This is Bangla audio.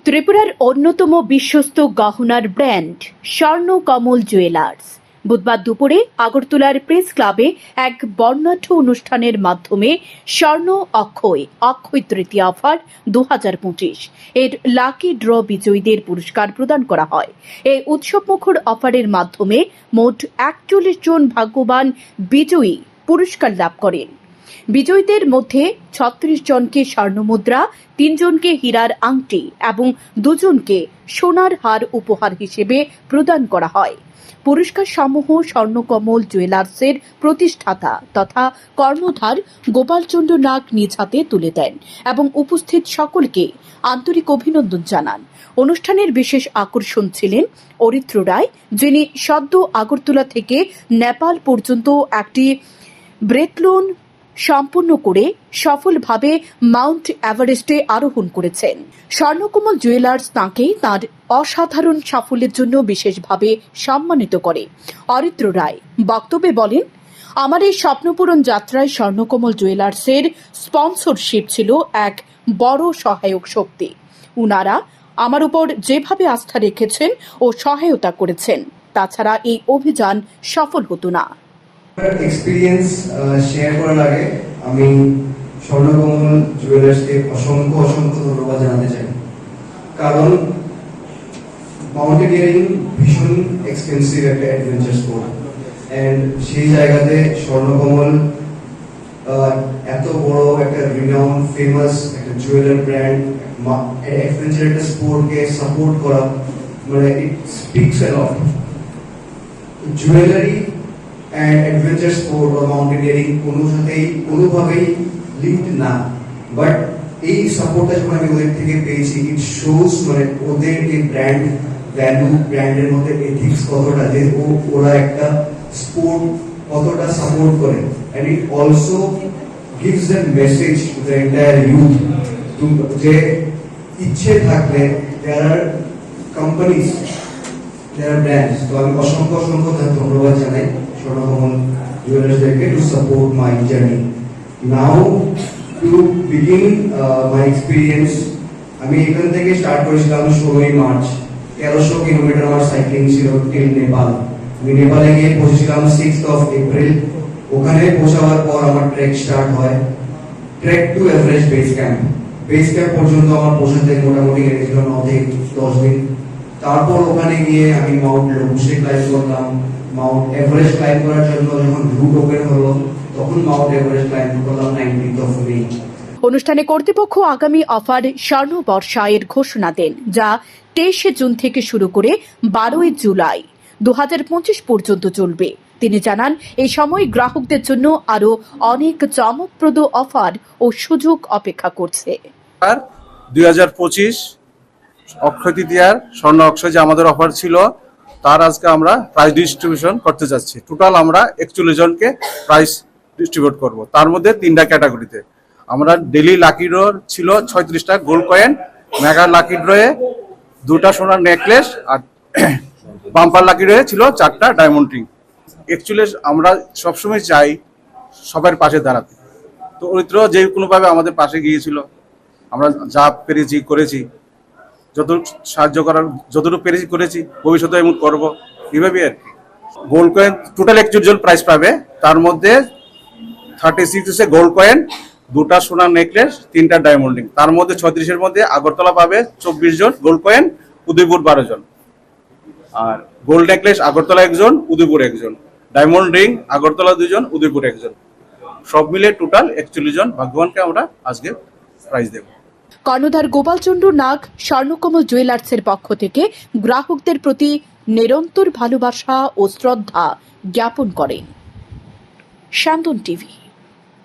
ত্রিপুরার অন্যতম বিশ্বস্ত গহনার ব্র্যান্ড স্বর্ণকমল জুয়েলার্স বুধবার দুপুরে আগরতলার প্রেস ক্লাবে এক বর্ণাঢ্য অনুষ্ঠানের মাধ্যমে স্বর্ণ অক্ষয় তৃতীয়া অফার 2025 এর লাকি ড্র বিজয়ীদের পুরস্কার প্রদান করা হয়। এই উৎসবমুখর অফারের মাধ্যমে মোট 41 জন ভাগ্যবান বিজয়ী পুরস্কার লাভ করেন। বিজয়ীদের মধ্যে 36 জনকে স্বর্ণমুদ্রা, 3 জনকে হীরার আংটি এবং 2 জনকে সোনার হার উপহার হিসেবে প্রদান করা হয়। পুরস্কার সমূহ স্বর্ণকমল জুয়েলার্সের প্রতিষ্ঠাতা তথা কর্ণধার গোপালচন্দ্র নাগ নিজ হাতে তুলে দেন এবং উপস্থিত সকলকে আন্তরিক অভিনন্দন জানান। অনুষ্ঠানের বিশেষ আকর্ষণ ছিলেন অরিত্র রায়, যিনি সদ্য আগরতলা থেকে নেপাল পর্যন্ত একটি ব্রেথলন সম্পূর্ণ করে সফলভাবে মাউন্ট এভারেস্টে আরোহণ করেছেন। স্বর্ণকমল জুয়েলার্স তাঁকে তাঁর অসাধারণ সাফল্যের জন্য বিশেষভাবে সম্মানিত করে। অরিত্র রায় বক্তব্যে বলেন, আমার এই স্বপ্নপূরণ যাত্রায় স্বর্ণকমল জুয়েলার্সের স্পন্সরশিপ ছিল এক বড় সহায়ক শক্তি। উনারা আমার উপর যেভাবে আস্থা রেখেছেন ও সহায়তা করেছেন, তাছাড়া এই অভিযান সফল হতো না। এক্সপেরিয়েন্স শেয়ার করার আগে আমি স্বর্ণকমল জুয়েলার্সকে অসংখ্য ধন্যবাদ জানাতে চাই। কারণ মাউন্টেনিয়ারিং ভীষণ এক্সপেন্সিভ একটা অ্যাডভেঞ্চার স্পোর্ট, এন্ড সেই জায়গাতে স্বর্ণকমল এত বড় একটা রিনাউন্ড ফেমাস একটা জুয়েলার ব্র্যান্ড অ্যাডভেঞ্চার একটা স্পোর্টকে সাপোর্ট করা, মানে it speaks a lot. Jewellery and adventure sport or mountaineering কোনোভাবেই লিঙ্কড না, বাট এই সাপোর্টটা যখন আমি ওদের থেকে পেয়েছি, ইট শোজ মানে ওদের এই ব্র্যান্ড ভ্যালু, ব্র্যান্ডের মধ্যে এথিক্স কতটা, যে ওরা একটা স্পোর্ট কতটা সাপোর্ট করে, and it also gives them message to the entire youth যে ইচ্ছে থাকলে there are companies, there are brands। তো আমি অসংখ্য ধন্যবাদ জানাই Swarnakamal জুয়েলার্সদেরকে to support my journey. Now to begin my experience, আমি এখান থেকে স্টার্ট করেছিলাম 16 মার্চ। 1300 কিলোমিটার আমার সাইক্লিং ছিল টিল নেপাল। আমি নেপালে গিয়ে পৌঁছেছিলাম 6th of April। ওখানে পৌঁছাবার পর আমার ট্রেক স্টার্ট হয়, trek to Everest base camp. Base camp পর্যন্ত আমার পৌঁছাতে মোটামুটি লেগেছিল 9 থেকে 10 দিন। তারপর ওখানে গিয়ে আমি মাউন্ট লবুসে ক্লাইম্ব করলাম। মাউন্ট এভারেস্ট ক্লাইম্ব করার জন্য যখন রুট ওপেন হলো, তখন মাউন্ট এভারেস্ট ক্লাইম্ব করলাম 19th of May। অনুষ্ঠানে কর্তৃপক্ষ আগামী অফার স্বর্ণ বর্ষায়ের ঘোষণা দেন, যা 23 জুন থেকে শুরু করে 12 জুলাই 2025 পর্যন্ত চলবে। তিনি জানান, এই সময় গ্রাহকদের জন্য আরো অনেক চমকপ্রদ অফার ও সুযোগ অপেক্ষা করছে। 2025 অক্ষয় তৃতীয়ার স্বর্ণ অক্ষয় যে আমাদের অফার ছিল, তার আজকে আমরা প্রাইজ ডিস্ট্রিবিউশন করতে যাচ্ছি। টোটাল আমরা 41 জনকে প্রাইজ ডিস্ট্রিবিউট করব। তার মধ্যে 3টা ক্যাটাগরিতে আমরা ডেইলি লাকি ড্র ছিল 36টা গোল্ড কয়েন, মেগা লাকি ড্রয়ে 2টা সোনার নেকলেস, আর বাম্পার লাকি ড্রয়ে ছিল 4টা ডায়মন্ড রিং। অ্যাকচুয়ালি আমরা সবসময় চাই সবার পাশে দাঁড়াতে। তো অরিত্র যে কোনোভাবে আমাদের পাশে গিয়েছিল, আমরা যা পেরেছি করেছি, যতটুকু পেরেছি করেছি, ভবিষ্যতে এমন করবো, এইভাবে আর কি। গোল্ড কয়েন টোটাল 41 জন প্রাইজ পাবে। তার মধ্যে 36 গোল্ড কয়েন, 2টা সোনার নেকলেস, 3টা ডায়মন্ড রিং। তার মধ্যে 36-এর মধ্যে আগরতলা পাবে 24 জন গোল্ড কয়েন, উদয়পুর 12 জন। আর গোল্ড নেকলেস আগরতলা 1 জন, উদয়পুর 1 জন। ডায়মন্ড রিং আগরতলা 2 জন, উদয়পুর 1 জন। সব মিলে টোটাল 41 জন ভাগ্যবানকে আমরা আজকে প্রাইজ দেব। কর্ণধার গোপালচন্দ্র নাগ স্বর্ণকমল জুয়েলার্সের পক্ষ থেকে গ্রাহকদের প্রতি নিরন্তর ভালোবাসা ও শ্রদ্ধা জ্ঞাপন করেন। শান্তন টিভি।